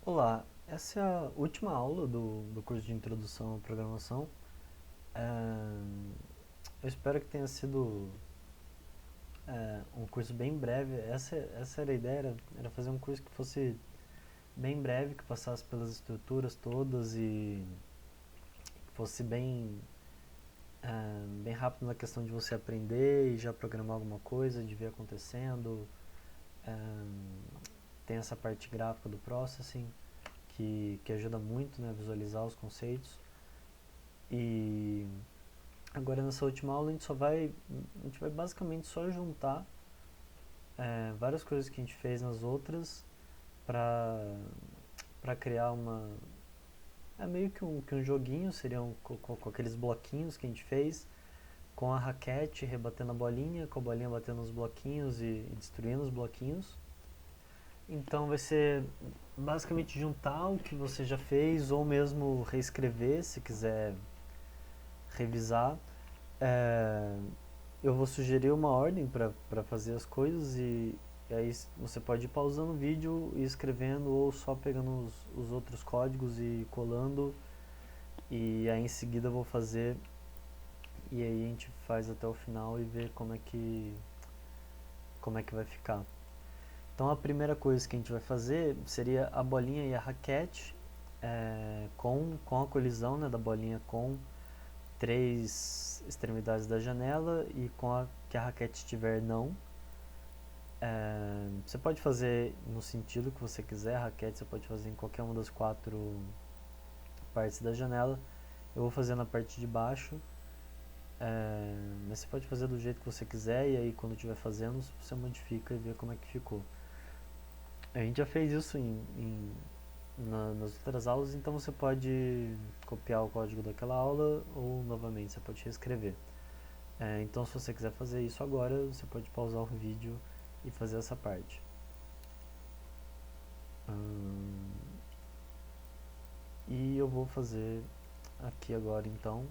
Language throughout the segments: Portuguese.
Olá, essa é a última aula do curso de Introdução à Programação. É, eu espero que tenha sido um curso bem breve. Essa era a ideia, era fazer um curso que fosse bem breve, que passasse pelas estruturas todas e que fosse bem rápido na questão de você aprender e já programar alguma coisa, de ver acontecendo. É, tem essa parte gráfica do processing, que ajuda muito, né, a visualizar os conceitos. E agora nessa última aula a gente vai basicamente só juntar várias coisas que a gente fez nas outras para para criar meio que um joguinho, seriam com aqueles bloquinhos que a gente fez, com a raquete rebatendo a bolinha, com a bolinha batendo nos bloquinhos e destruindo os bloquinhos. Então vai ser basicamente juntar o que você já fez ou mesmo reescrever se quiser revisar. É, eu vou sugerir uma ordem para fazer as coisas e aí você pode ir pausando o vídeo e escrevendo ou só pegando os outros códigos e colando, e aí em seguida eu vou fazer e aí a gente faz até o final e vê como é que vai ficar. Então a primeira coisa que a gente vai fazer seria a bolinha e a raquete, com a colisão, né, da bolinha com três extremidades da janela e com a que a raquete estiver não. Você pode fazer no sentido que você quiser, a raquete você pode fazer em qualquer uma das quatro partes da janela. Eu vou fazer na parte de baixo, mas você pode fazer do jeito que você quiser e aí quando estiver fazendo você modifica e vê como é que ficou. A gente já fez isso nas outras aulas, então você pode copiar o código daquela aula ou novamente você pode reescrever. Então se você quiser fazer isso agora, você pode pausar o vídeo e fazer essa parte. Hum, e eu vou fazer aqui agora então.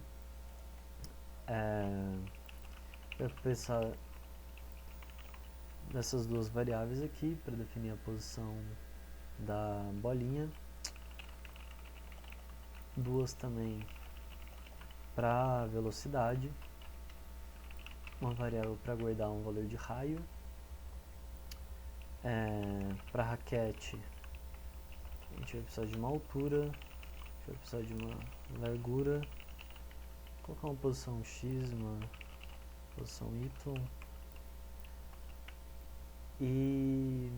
Eu vou pensar nessas duas variáveis aqui para definir a posição da bolinha, duas também para velocidade, uma variável para guardar um valor de raio. Para raquete a gente vai precisar de uma altura, a gente vai precisar de uma largura, vou colocar uma posição x, uma posição y, e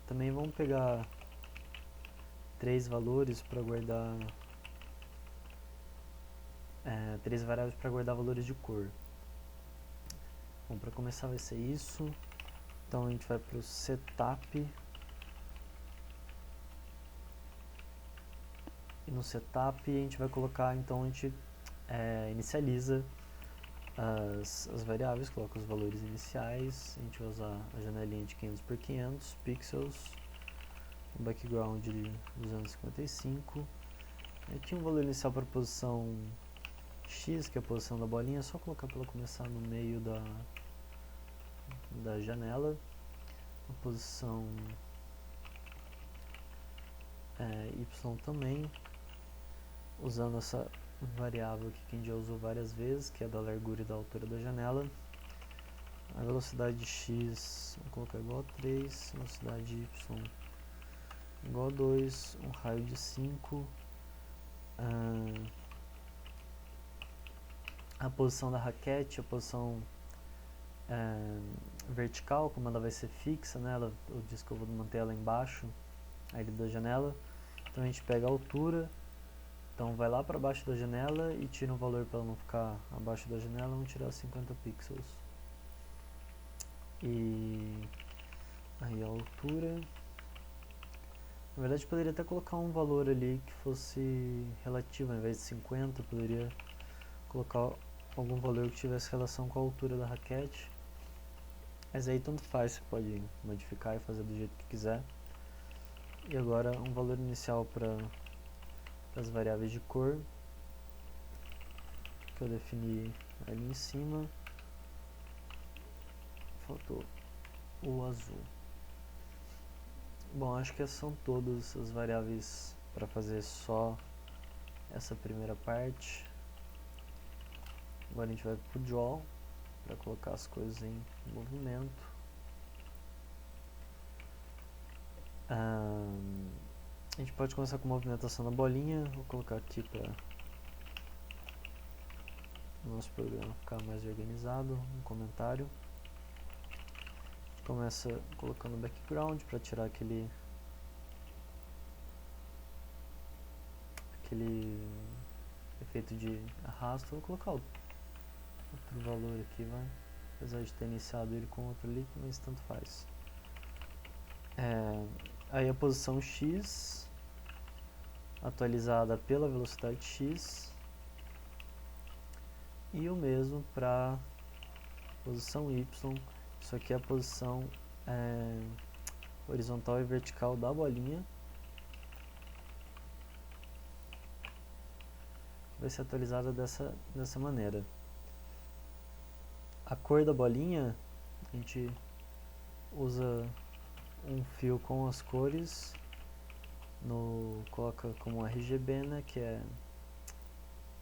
também vamos pegar três valores para guardar, três variáveis para guardar valores de cor. Bom, para começar vai ser isso. Então a gente vai para o setup, e no setup a gente vai colocar, então a gente inicializa as variáveis, coloca os valores iniciais, a gente vai usar a janelinha de 500 por 500 pixels, o background de 255. Aqui um valor inicial para a posição x, que é a posição da bolinha, é só colocar para ela começar no meio da janela. A posição y também, usando essa variável aqui que a gente já usou várias vezes, que é da largura e da altura da janela. A velocidade de x, vamos colocar igual a 3, velocidade de y igual a 2, um raio de 5. A posição da raquete, a posição vertical, como ela vai ser fixa, né, eu disse que eu vou manter ela embaixo ali da janela, então a gente pega a altura, então vai lá para baixo da janela e tira um valor para ela não ficar abaixo da janela, vamos tirar 50 pixels. E aí a altura, na verdade poderia até colocar um valor ali que fosse relativo, ao invés de 50 poderia colocar algum valor que tivesse relação com a altura da raquete, mas aí tanto faz, você pode modificar e fazer do jeito que quiser. E agora um valor inicial para as variáveis de cor, que eu defini ali em cima, faltou o azul. Bom, acho que essas são todas as variáveis para fazer só essa primeira parte. Agora a gente vai para o draw para colocar as coisas em movimento. A gente pode começar com a movimentação da bolinha. Vou colocar aqui para o nosso programa ficar mais organizado, um comentário. Começa colocando background para tirar aquele efeito de arrasto. Vou colocar outro valor aqui, vai. Apesar de ter iniciado ele com outro ali, mas tanto faz. Aí a posição X atualizada pela velocidade X, e o mesmo para posição Y. Isso aqui é a posição horizontal e vertical da bolinha. Vai ser atualizada dessa maneira. A cor da bolinha, a gente usa um fio com as cores, coloca como RGB, né, que é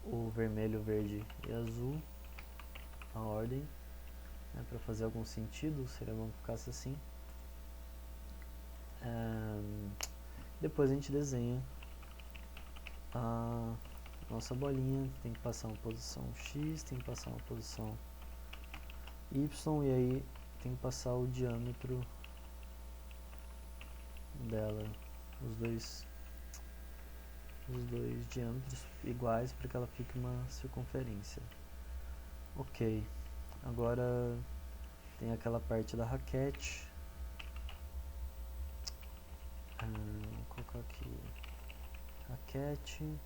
o vermelho, verde e azul, a ordem, né, para fazer algum sentido, seria bom que ficasse assim. Depois a gente desenha a nossa bolinha, tem que passar uma posição X, tem que passar uma posição Y, e aí tem que passar o diâmetro dela, os dois diâmetros iguais para que ela fique uma circunferência. Ok, agora tem aquela parte da raquete. Vou colocar aqui raquete.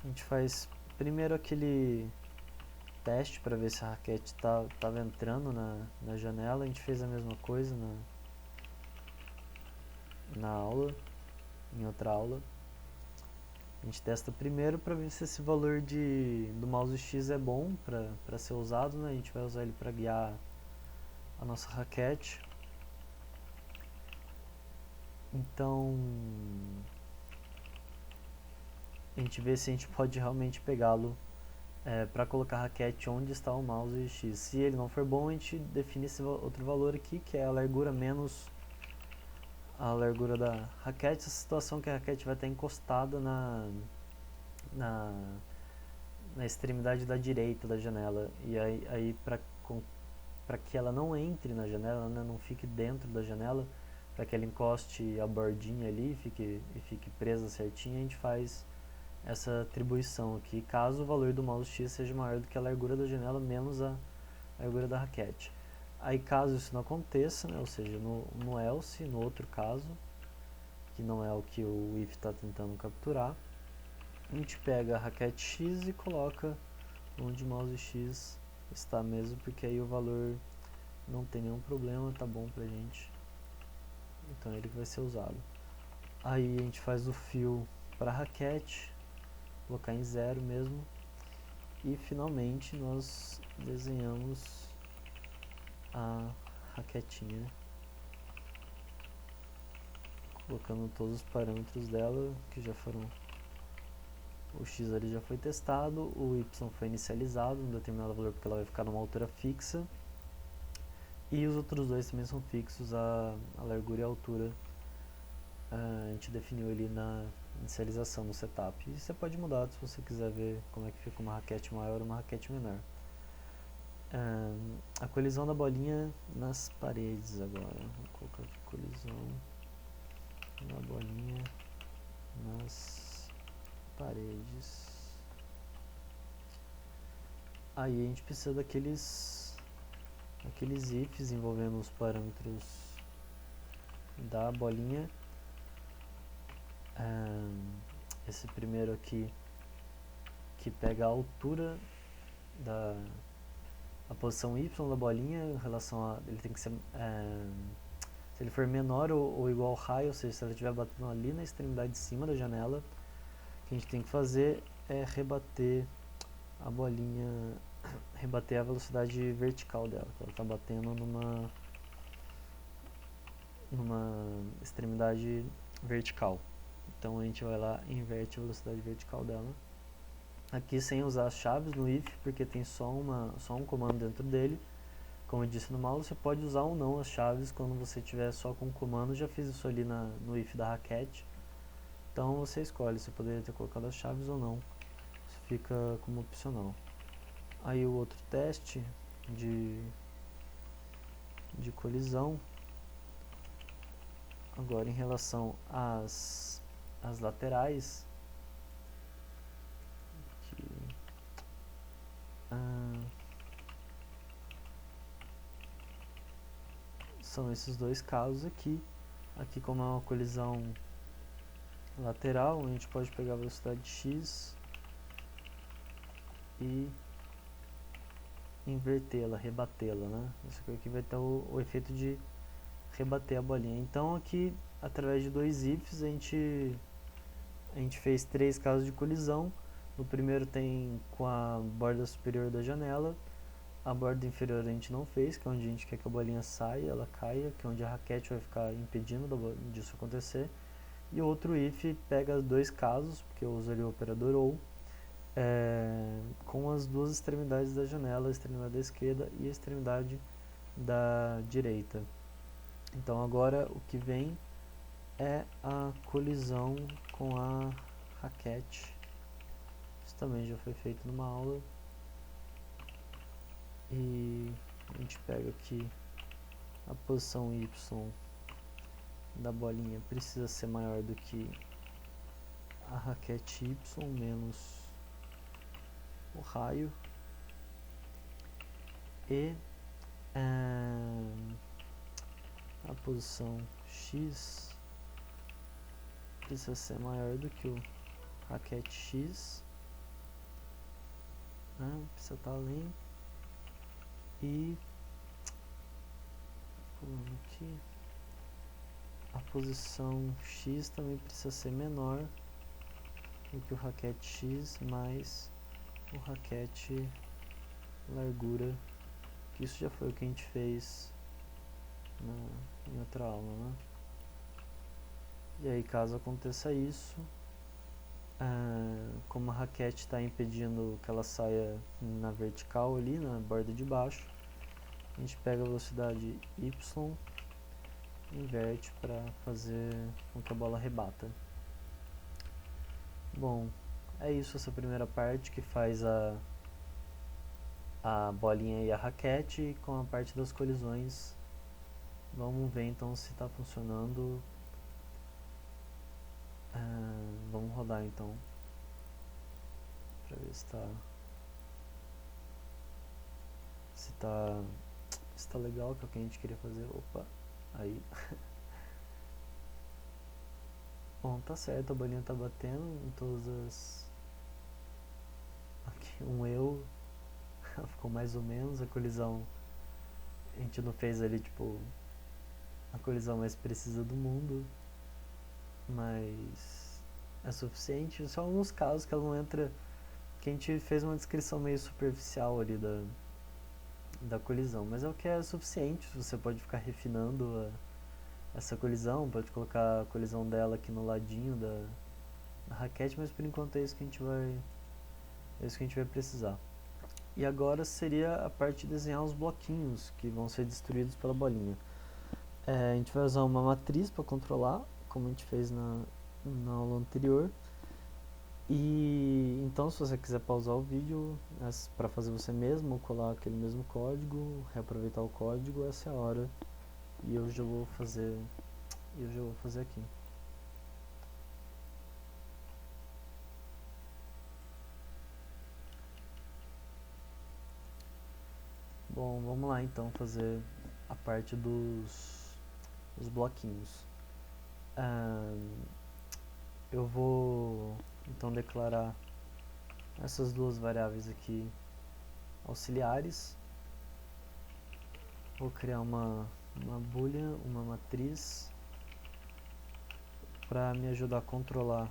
A gente faz primeiro aquele teste para ver se a raquete estava entrando na janela. A gente fez a mesma coisa na aula, em outra aula. A gente testa primeiro para ver se esse valor do mouse X é bom para ser usado, né? A gente vai usar ele para guiar a nossa raquete. Então a gente vê se a gente pode realmente pegá-lo para colocar a raquete onde está o mouse X. Se ele não for bom, a gente define esse outro valor aqui, que é a largura menos a largura da raquete. Essa situação que a raquete vai estar encostada na extremidade da direita da janela, e aí para que ela não entre na janela, né, não fique dentro da janela, para que ela encoste a bordinha ali e fique presa certinho, a gente faz essa atribuição aqui, caso o valor do mouse X seja maior do que a largura da janela menos a largura da raquete. Aí caso isso não aconteça, né, ou seja, no else, no outro caso, que não é o que o if está tentando capturar, a gente pega a raquete X e coloca onde o mouse X está mesmo, porque aí o valor não tem nenhum problema, tá bom pra gente. Então ele que vai ser usado. Aí a gente faz o fio para a raquete, colocar em 0 mesmo, e finalmente nós desenhamos a raquetinha, colocando todos os parâmetros dela que já foram. O X ali já foi testado, o Y foi inicializado num determinado valor porque ela vai ficar numa altura fixa, e os outros dois também são fixos, a largura e a altura a gente definiu ali na inicialização, no setup. E você pode mudar se você quiser ver como é que fica uma raquete maior ou uma raquete menor. A colisão da bolinha nas paredes agora. Vou colocar aqui colisão da bolinha nas paredes. Aí a gente precisa daqueles ifs envolvendo os parâmetros da bolinha. Esse primeiro aqui, que pega a altura a posição y da bolinha em relação a, ele tem que ser, se ele for menor ou igual ao raio, ou seja, se ela estiver batendo ali na extremidade de cima da janela, o que a gente tem que fazer é rebater a bolinha rebater a velocidade vertical dela, que ela está batendo numa extremidade vertical. Então a gente vai lá e inverte a velocidade vertical dela. Aqui sem usar as chaves no if, porque tem só um comando dentro dele. Como eu disse no mouse, você pode usar ou não as chaves quando você tiver só com o comando. Já fiz isso ali no if da raquete. Então você escolhe, você poderia ter colocado as chaves ou não. Isso fica como opcional. Aí o outro teste de colisão. Agora em relação às laterais. Aqui, são esses dois casos aqui. Aqui, como é uma colisão lateral, a gente pode pegar a velocidade x e invertê-la, rebatê-la, né? Isso aqui vai ter o efeito de rebater a bolinha. Então aqui, através de dois ifs, a gente fez 3 casos de colisão. No primeiro tem com a borda superior da janela. A borda inferior a gente não fez, que é onde a gente quer que a bolinha saia, ela caia, que é onde a raquete vai ficar impedindo disso acontecer. E o outro if pega 2 casos, porque eu usaria o operador OU, com as duas extremidades da janela, a extremidade da esquerda e a extremidade da direita. Então agora o que vem é a colisão com a raquete. Isso também já foi feito numa aula. E a gente pega aqui a posição Y da bolinha precisa ser maior do que a raquete Y menos o raio. E a posição X precisa ser maior do que o raquete X. Precisa estar além. E pulando aqui, a posição X também precisa ser menor do que o raquete X mais o raquete largura, que isso já foi o que a gente fez em outra aula, né? E aí, caso aconteça isso, como a raquete está impedindo que ela saia na vertical ali, na borda de baixo, a gente pega a velocidade Y e inverte para fazer com que a bola rebata. Bom, é isso, essa primeira parte que faz a bolinha e a raquete com a parte das colisões. Vamos ver então se está funcionando. Vamos rodar então para ver se tá legal, que é o que a gente queria fazer. Opa, aí. Bom, tá certo, a bolinha tá batendo em todas as... Aqui, um eu. Ficou mais ou menos. A colisão, a gente não fez ali tipo a colisão mais precisa do mundo, mas é suficiente. Só alguns casos que ela não entra, que a gente fez uma descrição meio superficial ali da colisão, mas é o que é suficiente. Você pode ficar refinando essa colisão, pode colocar a colisão dela aqui no ladinho da raquete, mas por enquanto é isso que a gente vai precisar. E agora seria a parte de desenhar os bloquinhos que vão ser destruídos pela bolinha. A gente vai usar uma matriz para controlar, como a gente fez na aula anterior. E então, se você quiser pausar o vídeo para fazer você mesmo, ou colar aquele mesmo código, reaproveitar o código, essa é a hora. E eu já vou fazer aqui. Bom, vamos lá então fazer a parte dos bloquinhos. Eu vou então declarar essas duas variáveis aqui auxiliares. Vou criar uma boolean, uma matriz, para me ajudar a controlar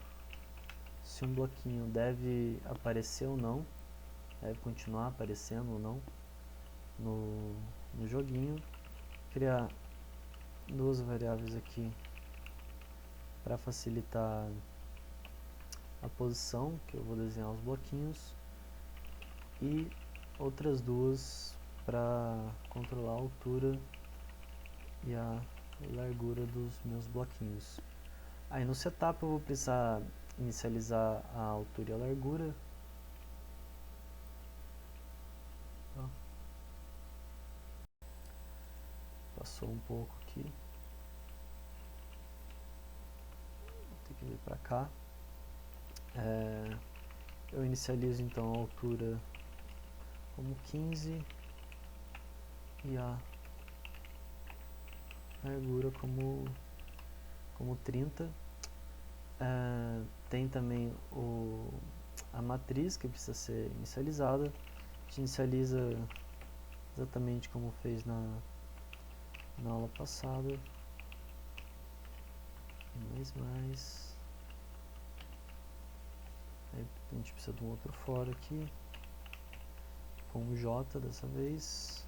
se um bloquinho deve aparecer ou não. deve continuar aparecendo ou não no joguinho. Criar duas variáveis aqui para facilitar a posição que eu vou desenhar os bloquinhos, e outras duas para controlar a altura e a largura dos meus bloquinhos. Aí no setup eu vou precisar inicializar a altura e a largura. Passou um pouco aqui. Vou ter que vir para cá. Eu inicializo então a altura como 15 e a largura como 30. Tem também a matriz que precisa ser inicializada. A gente inicializa exatamente como fez na aula passada. Mais. Aí a gente precisa de um outro for aqui, com o J dessa vez,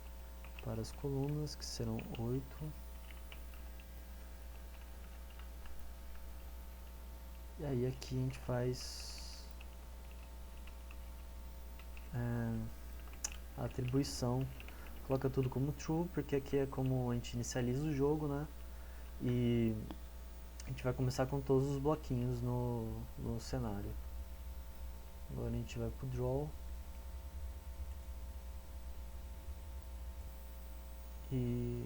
para as colunas, que serão 8. E aí aqui a gente faz a atribuição, coloca tudo como true, porque aqui é como a gente inicializa o jogo, né? E a gente vai começar com todos os bloquinhos no cenário. Agora a gente vai para o draw e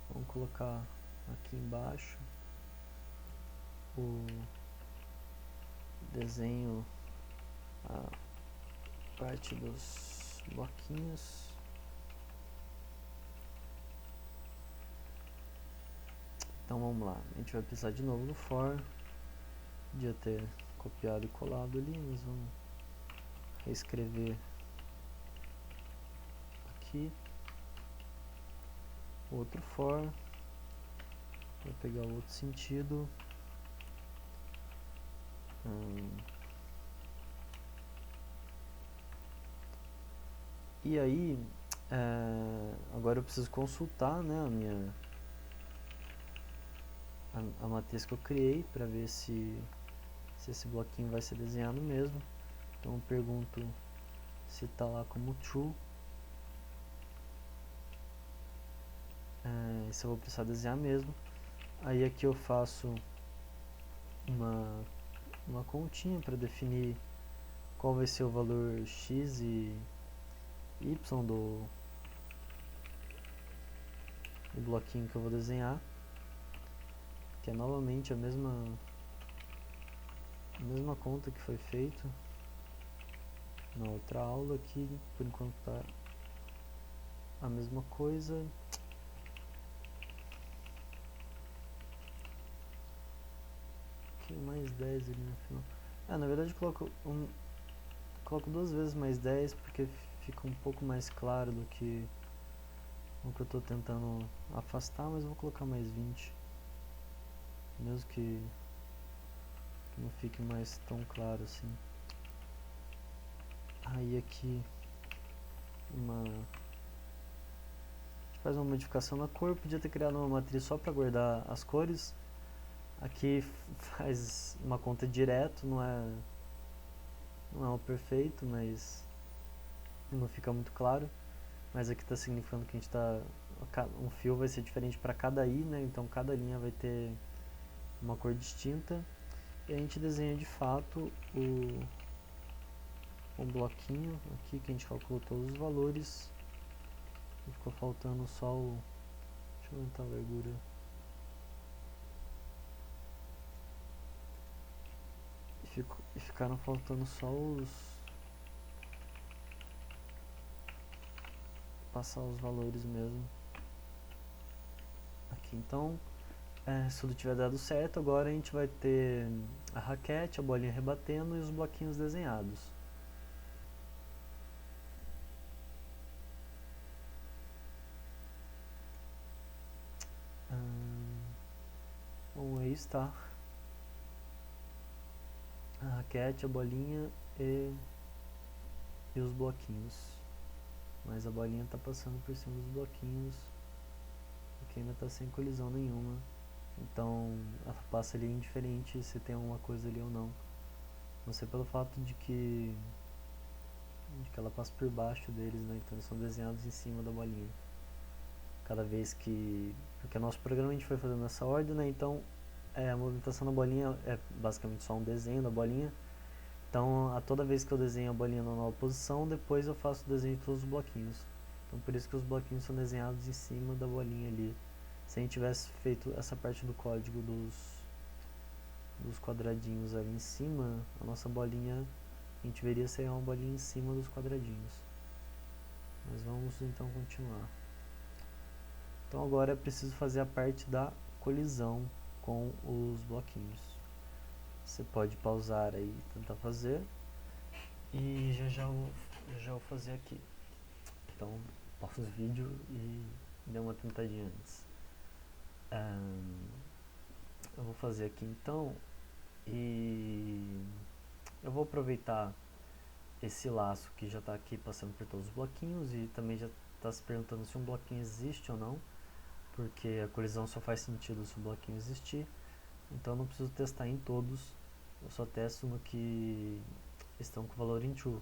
vamos colocar aqui embaixo o desenho, a parte dos bloquinhos. Então vamos lá, a gente vai precisar de novo do for. Podia ter copiado e colado ali, mas vamos reescrever aqui. Outro for, vou pegar o outro sentido. E aí, agora eu preciso consultar, né, a matriz que eu criei para ver se esse bloquinho vai ser desenhado mesmo. Então eu pergunto se está lá como true, se eu vou precisar desenhar mesmo. Aí aqui eu faço uma continha para definir qual vai ser o valor x e y do bloquinho que eu vou desenhar, que é novamente a mesma conta que foi feita na outra aula. Aqui por enquanto tá a mesma coisa. Aqui mais 10 ali no final. Na verdade eu coloco duas vezes mais 10 porque fica um pouco mais claro do que o que eu estou tentando afastar, mas eu vou colocar mais 20, mesmo que não fique mais tão claro assim. Aí aqui a gente faz uma modificação na cor. Podia ter criado uma matriz só para guardar as cores. Aqui faz uma conta direto, não é o perfeito, mas não fica muito claro. Mas aqui está significando que a gente um fio vai ser diferente para cada i, né? Então cada linha vai ter uma cor distinta. E a gente desenha de fato um bloquinho aqui que a gente calculou todos os valores. E ficou faltando só deixa eu aumentar a largura. E ficaram faltando só passar os valores mesmo. Aqui então, se tudo tiver dado certo, agora a gente vai ter a raquete, a bolinha rebatendo e os bloquinhos desenhados. Bom, aí está a raquete, a bolinha e e os bloquinhos. Mas a bolinha está passando por cima dos bloquinhos, porque ainda está sem colisão nenhuma. Então ela passa ali indiferente se tem alguma coisa ali ou não. Não sei pelo fato de que ela passa por baixo deles, né? Então eles são desenhados em cima da bolinha. Cada vez que... Porque o nosso programa a gente foi fazendo nessa ordem, né? Então a movimentação da bolinha é basicamente só um desenho da bolinha. Então, a toda vez que eu desenho a bolinha na nova posição, depois eu faço o desenho de todos os bloquinhos. Então, por isso que os bloquinhos são desenhados em cima da bolinha ali. Se a gente tivesse feito essa parte do código dos quadradinhos ali em cima, a nossa bolinha, a gente veria ser uma bolinha em cima dos quadradinhos. Mas vamos então continuar. Então, agora é preciso fazer a parte da colisão com os bloquinhos. Você pode pausar aí e tentar fazer. E já vou fazer aqui. Então, pausa o vídeo e dê uma tentadinha antes. Eu vou fazer aqui então. E eu vou aproveitar esse laço que já está aqui passando por todos os bloquinhos. E também já está se perguntando se um bloquinho existe ou não, porque a colisão só faz sentido se o bloquinho existir. Então eu não preciso testar em todos, eu só testo no que estão com valor em true.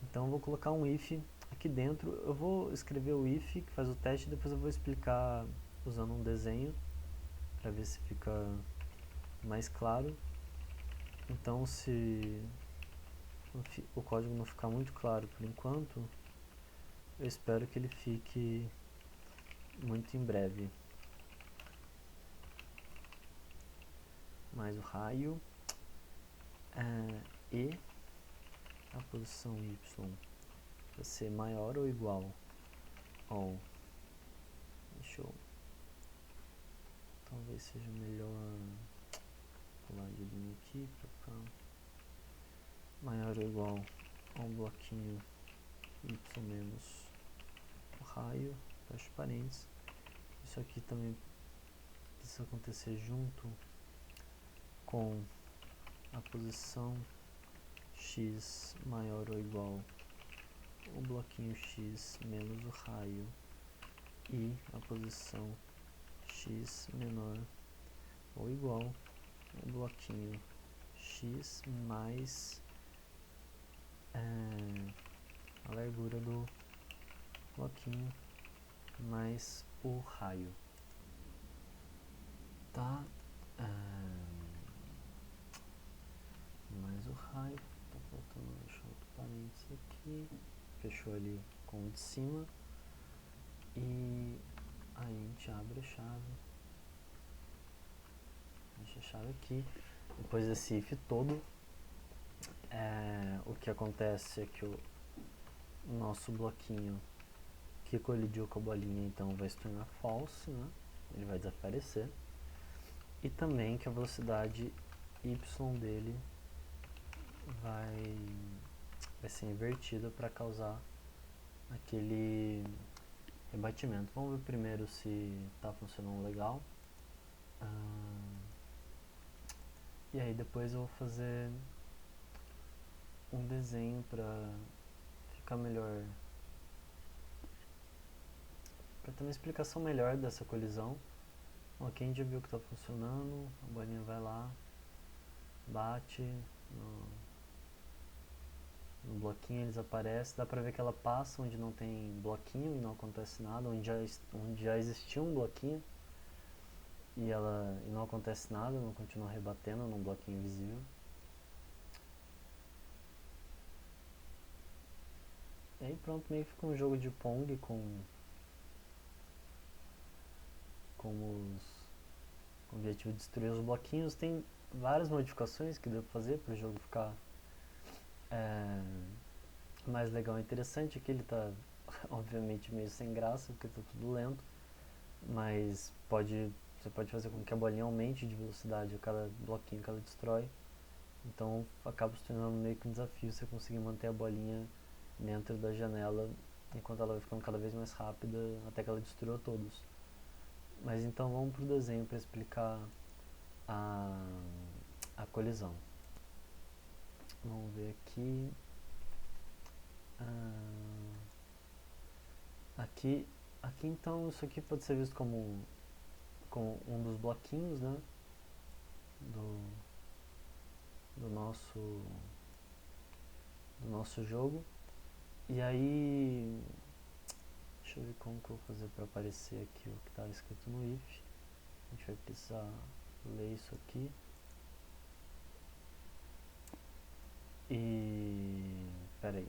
Então eu vou colocar um if aqui dentro. Eu vou escrever o if que faz o teste e depois eu vou explicar usando um desenho para ver se fica mais claro. Então, se o código não ficar muito claro por enquanto, eu espero que ele fique muito em breve. Mais o raio e a posição y vai ser maior ou igual ao... Deixa eu... Talvez seja melhor pular de linha aqui pra cá. Maior ou igual a um bloquinho y menos o raio, fecha parênteses. Isso aqui também precisa acontecer junto com a posição x maior ou igual o bloquinho x menos o raio e a posição x menor ou igual o bloquinho x mais a largura do bloquinho mais o raio. Tá? Mais o raio. Tá faltando deixar outro parênteses aqui. Fechou ali com o de cima. E aí a gente abre a chave. Deixa a chave aqui. Depois desse if todo, o que acontece é que o nosso bloquinho que colidiu com a bolinha então vai se tornar false, né? Ele vai desaparecer. E também que a velocidade y dele vai ser invertida para causar aquele rebatimento. Vamos ver primeiro se está funcionando legal. E aí depois eu vou fazer um desenho para ficar melhor, para ter uma explicação melhor dessa colisão. Bom, aqui a gente já viu que está funcionando, a bolinha vai lá, bate no bloquinho, eles aparecem, dá pra ver que ela passa onde não tem bloquinho e não acontece nada, onde já existia um bloquinho e não acontece nada, não continua rebatendo no bloquinho invisível. E aí pronto, meio que fica um jogo de Pong com o objetivo de destruir os bloquinhos. Tem várias modificações que deu pra fazer para o jogo ficar mais legal e interessante. Aqui ele tá obviamente meio sem graça porque tá tudo lento, mas você pode fazer com que a bolinha aumente de velocidade a cada bloquinho que ela destrói. Então acaba se tornando meio que um desafio você conseguir manter a bolinha dentro da janela enquanto ela vai ficando cada vez mais rápida até que ela destrua todos. Mas então vamos pro desenho para explicar a colisão. Vamos ver aqui. Ah, aqui, aqui então isso aqui pode ser visto como um dos bloquinhos, né, do, do nosso do nosso jogo. E aí, deixa eu ver como que eu vou fazer para aparecer aqui o que está escrito no if. A gente vai precisar ler isso aqui. E pera aí,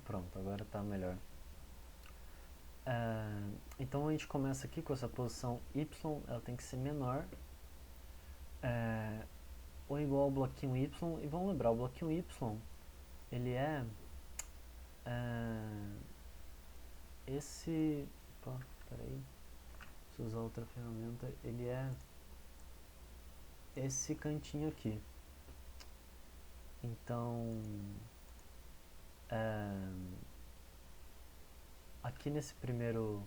pronto, agora está melhor. Então a gente começa aqui com essa posição y, ela tem que ser menor ou igual ao bloquinho y. E vamos lembrar, o bloquinho y ele é esse, opa, peraí, preciso usar outra ferramenta, ele é esse cantinho aqui. Então aqui nesse primeiro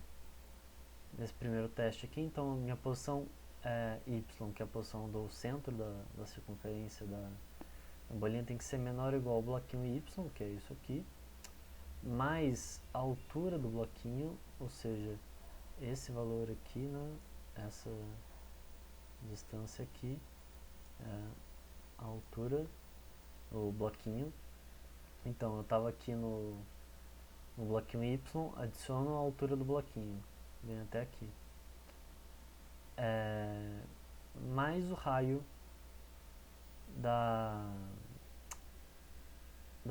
teste aqui, então minha posição é y, que é a posição do centro da circunferência da bolinha, tem que ser menor ou igual ao bloquinho y, que é isso aqui, mais a altura do bloquinho, ou seja, esse valor aqui, né, essa distância aqui, é a altura do bloquinho. Então eu estava aqui no bloquinho y, adiciono a altura do bloquinho, vem até aqui, mais o raio da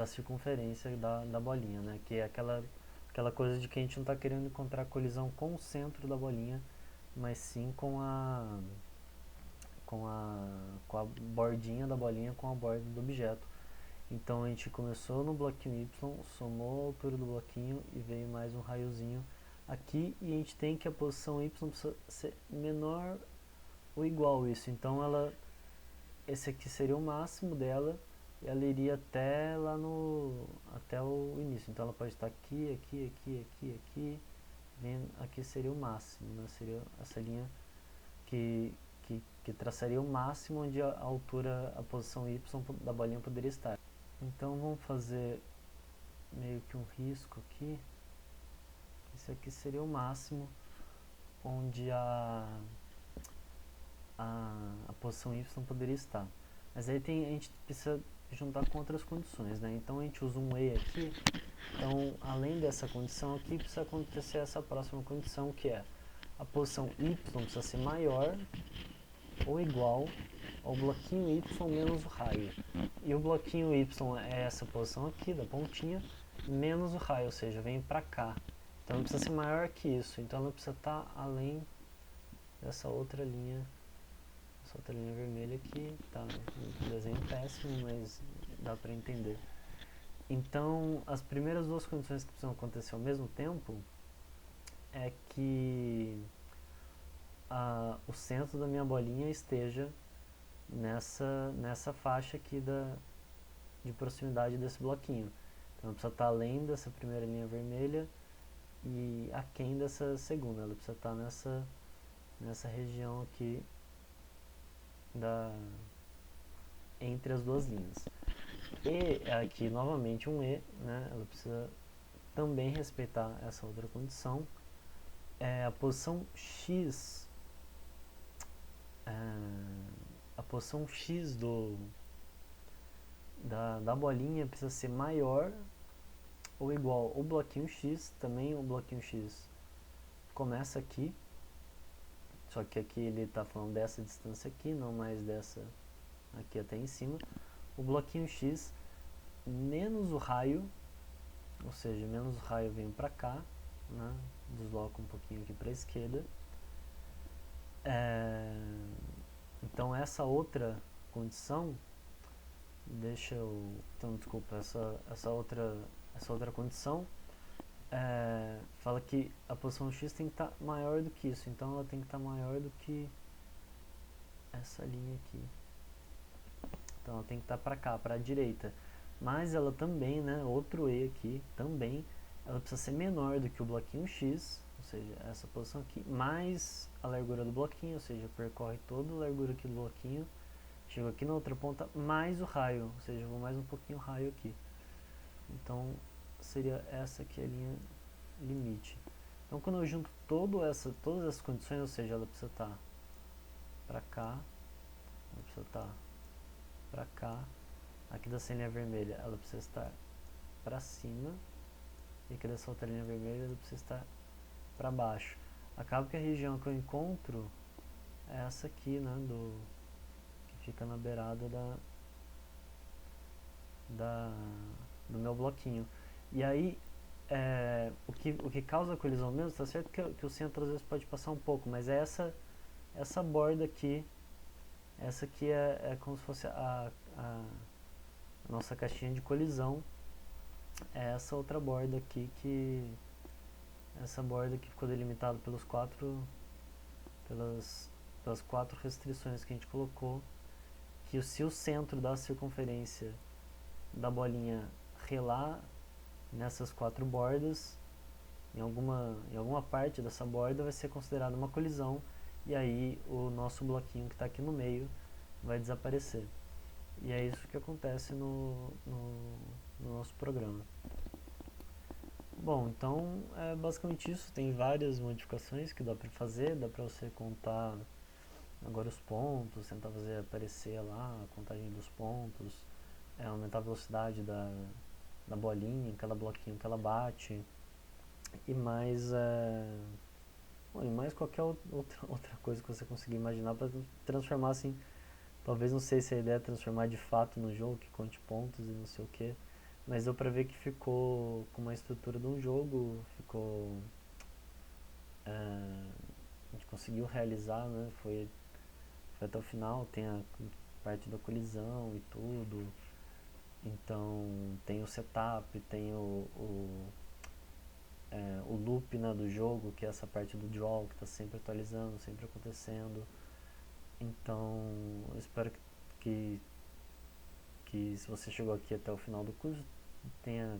circunferência da bolinha, né? Que é aquela coisa de que a gente não está querendo encontrar colisão com o centro da bolinha, mas sim com a bordinha da bolinha com a borda do objeto. Então a gente começou no bloquinho y, somou a altura do bloquinho e veio mais um raiozinho aqui, e a gente tem que a posição y precisa ser menor ou igual a isso. Então esse aqui seria o máximo dela, e ela iria até lá até o início. Então ela pode estar aqui, aqui, aqui, aqui, aqui, vendo, aqui seria o máximo, né? Seria essa linha que traçaria o máximo onde a altura, a posição y da bolinha poderia estar. Então vamos fazer meio que um risco aqui. Esse aqui seria o máximo onde a posição y poderia estar. Mas aí a gente precisa juntar com outras condições, né? Então a gente usa um e aqui. Então, além dessa condição aqui, precisa acontecer essa próxima condição, que é a posição y precisa ser maior ou igual ao bloquinho y menos o raio. E o bloquinho y é essa posição aqui, da pontinha, menos o raio, ou seja, vem pra cá. Então não precisa ser maior que isso, então ela precisa estar além dessa outra linha. Essa outra linha vermelha aqui, tá, um desenho péssimo, mas dá pra entender. Então, as primeiras duas condições que precisam acontecer ao mesmo tempo é que o centro da minha bolinha esteja nessa faixa aqui de proximidade desse bloquinho. Então ela precisa estar além dessa primeira linha vermelha e aquém dessa segunda. Ela precisa estar nessa região aqui entre as duas linhas. E aqui novamente um e, né? Ela precisa também respeitar essa outra condição. A posição x, da bolinha precisa ser maior ou igual ao bloquinho x. Também o bloquinho x começa aqui, só que aqui ele está falando dessa distância aqui, não mais dessa aqui até em cima. O bloquinho x menos o raio, ou seja, menos o raio vem para cá, né? Desloca um pouquinho aqui para a esquerda. Então essa outra condição, então desculpa, essa outra condição fala que a posição x tem que estar maior do que isso, então ela tem que estar maior do que essa linha aqui. Então ela tem que estar para cá, para a direita. Mas ela também, né, outro e aqui, também, ela precisa ser menor do que o bloquinho x, ou seja, essa posição aqui, mais a largura do bloquinho, ou seja, percorre toda a largura aqui do bloquinho, chego aqui na outra ponta, mais o raio, ou seja, vou mais um pouquinho o raio aqui. Então, seria essa aqui a linha limite. Então quando eu junto todas essas condições, ou seja, ela precisa estar para cá, ela precisa estar para cá, aqui dessa linha vermelha ela precisa estar para cima, e aqui dessa outra linha vermelha ela precisa estar para baixo. Acaba que a região que eu encontro é essa aqui, né, que fica na beirada do meu bloquinho. E aí, o que causa colisão mesmo, tá certo que o centro às vezes pode passar um pouco, mas é essa borda aqui, essa aqui é como se fosse a nossa caixinha de colisão, é essa outra borda aqui essa borda que ficou delimitada pelas quatro restrições que a gente colocou, que se o centro da circunferência da bolinha relar nessas quatro bordas, em alguma parte dessa borda vai ser considerada uma colisão, e aí o nosso bloquinho que está aqui no meio vai desaparecer. E é isso que acontece no nosso programa. Bom, então é basicamente isso. Tem várias modificações que dá para fazer. Dá para você contar agora os pontos, tentar fazer aparecer lá a contagem dos pontos, aumentar a velocidade da bolinha, cada bloquinho que ela bate, e mais, bom, e mais qualquer outra coisa que você conseguir imaginar para transformar assim. Talvez, não sei se a ideia é transformar de fato no jogo, que conte pontos e não sei o que, mas deu pra ver que ficou com uma estrutura de um jogo, a gente conseguiu realizar, né? Foi até o final, tem a parte da colisão e tudo, então tem o setup, tem o loop, né, do jogo, que é essa parte do draw, que está sempre atualizando, sempre acontecendo. Então, eu espero que se você chegou aqui até o final do curso, tenha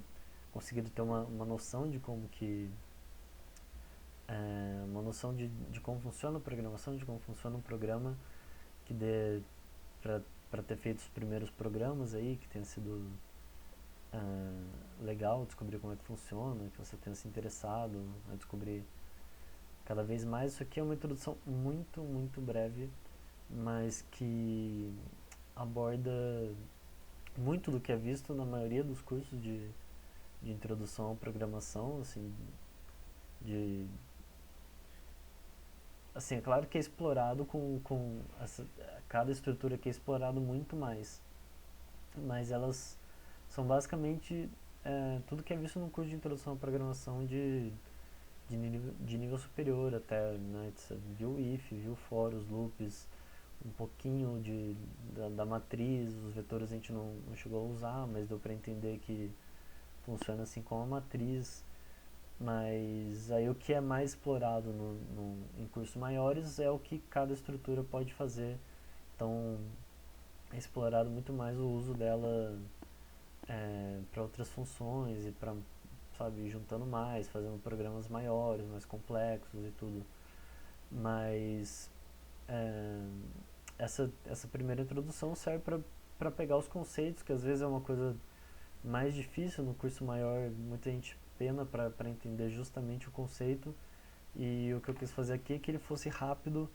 conseguido ter uma noção de como que uma noção de como funciona a programação, de como funciona um programa, que dê para ter feito os primeiros programas aí, que tenha sido legal descobrir como é que funciona, que você tenha se interessado a descobrir cada vez mais. Isso aqui é uma introdução muito, muito breve, mas que aborda muito do que é visto na maioria dos cursos de introdução à programação, de assim, é claro que é explorado cada estrutura que é explorado muito mais, mas elas são basicamente tudo que é visto no curso de introdução à programação de nível superior até, né? Você viu if, viu for, os loops, um pouquinho da matriz, os vetores a gente não chegou a usar, mas deu para entender que funciona assim como a matriz. Mas aí o que é mais explorado em cursos maiores é o que cada estrutura pode fazer. Então é explorado muito mais o uso dela para outras funções e para, sabe, juntando mais, fazendo programas maiores, mais complexos e tudo. Mas é, essa primeira introdução serve para pegar os conceitos, que às vezes é uma coisa mais difícil no curso maior, muita gente pena para entender justamente o conceito, e o que eu quis fazer aqui é que ele fosse rápido,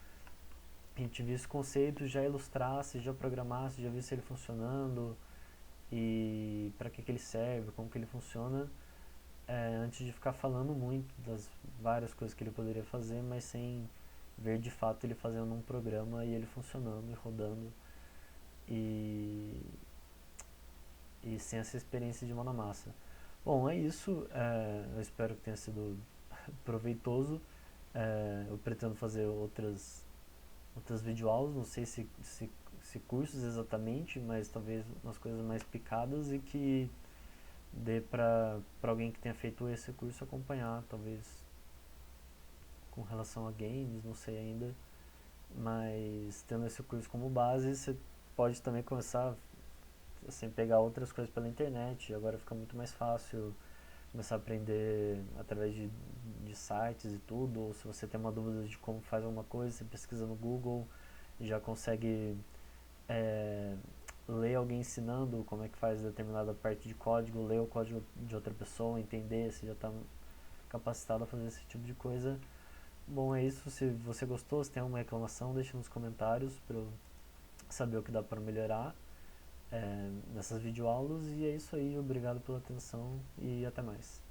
a gente visse o conceito, já ilustrasse, já programasse, já visse ele funcionando e para que ele serve, como que ele funciona, antes de ficar falando muito das várias coisas que ele poderia fazer, mas sem ver de fato ele fazendo um programa e ele funcionando e rodando, e, e sem essa experiência de mão na massa. Bom, é isso. Eu espero que tenha sido proveitoso. Eu pretendo fazer outras videoaulas, não sei se cursos exatamente, mas talvez umas coisas mais picadas e que dê para alguém que tenha feito esse curso acompanhar, talvez com relação a games, não sei ainda. Mas tendo esse curso como base, você pode também começar assim, pegar outras coisas pela internet. Agora fica muito mais fácil começar a aprender através de sites e tudo, ou se você tem uma dúvida de como faz alguma coisa, você pesquisa no Google e já consegue ler alguém ensinando como é que faz determinada parte de código, ler o código de outra pessoa, entender se já está capacitado a fazer esse tipo de coisa. Bom, é isso. Se você gostou, se tem alguma reclamação, deixe nos comentários para eu saber o que dá para melhorar nessas videoaulas. E é isso aí, obrigado pela atenção e até mais.